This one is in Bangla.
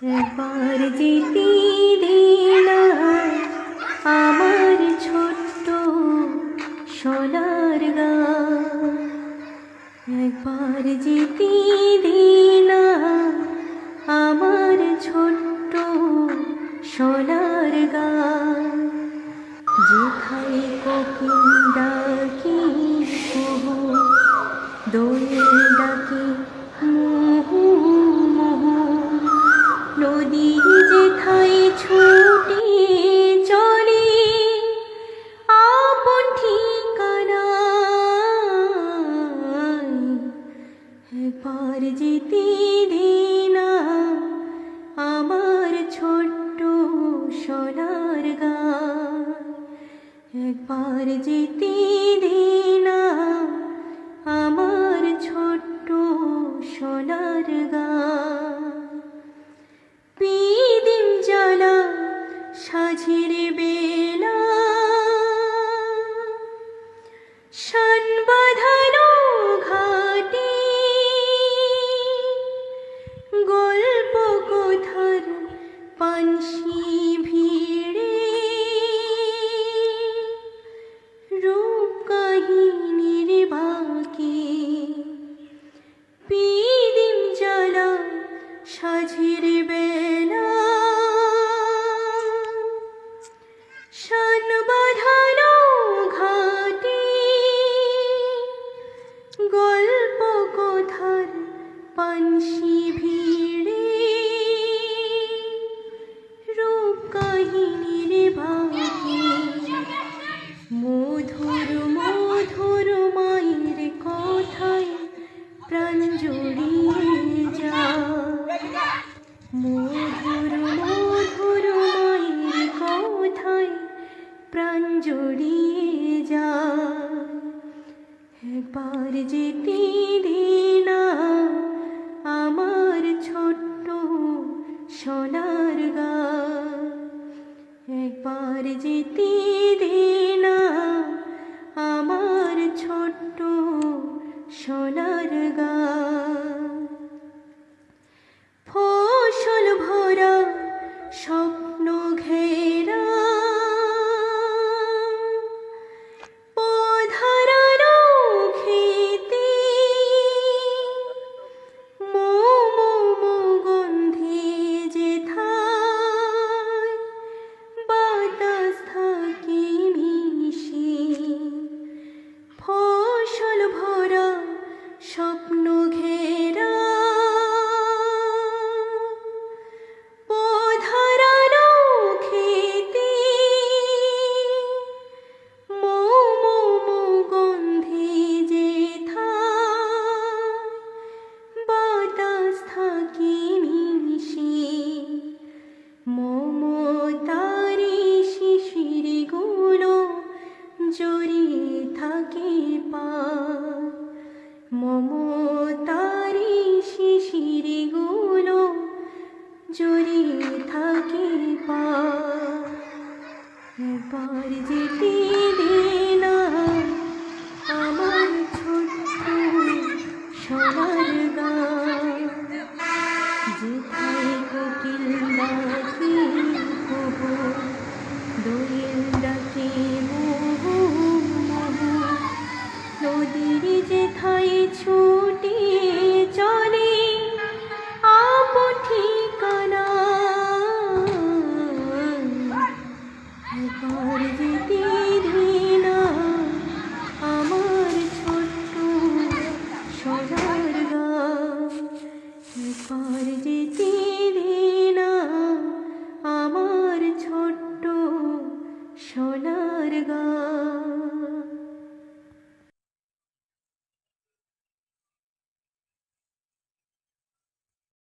একবার যেতে দিনা আমার ছোট্ট সোনার গাঁ, একবার যেতে দিনা আমার ছোট্ট সোনার গাঁ, যেথায় কোকিল ডাকে কুহু, দোয়েল ডাকে মুহু মুহু, নদী যেথায় ছুটে চলে আপন ঠিকানায়, একবার যেতে দিনা আমার ছোট্ট সোনার গাঁ, একবার যেতে দিনা আমার ছোট্ট সোনার গাঁ। পিদিম জ্বালা সাঝের বেলা, শান বাঁধানো ঘাটে, গল্প কথার পানসি ভিড়ে, রূপ কাহিনীর বাঁকে, পিদিম জ্বালা সাঝের বেলা, শান বাঁধানো ঘাটে, গল্প কথার পানসি ভিড়ে, রূপ কাহিনীর বাঁকে, মধুর মধুর মায়ের কথায় প্রাণ জুড়িয়ে যায়, মধুর মধুর মায়ের কথায় প্রাণ জুড়িয়ে যায়, একবার যেতে দিনা আমার ছোট্ট সোনার গাঁ, একবার যেতে দিনা আমার ছোট্ট সোনার গাঁ। ফসল ভরা স্বপ্ন ঘেরা, পধারানো খেতে, মোমো গন্ধে যেথায় বাতাস থাকে মিশে, ফসল ভরা স্বপ্ন ঘেরা, পধারানো খেতে, মোমো গন্ধে যেথায় বাতাস থাকে মিশে, মমতারি শিশির গুলো জড়িয়ে থাকে পায়, মমতারি শিশির গুলো জড়িয়ে থাকে পায়, একবার যেতে দিনা আমার ছোট্ট সোনার গাঁ, যেথায় কোকিল ডাকে কুহু, দোয়েল ডাকে মুহু মুহু, নদীর যেথায় ছুটে চলে আপন ঠিকানায়, একবার যেতে দিনা আমার ছোট্ট সোনার গাঁ, একবার যেতে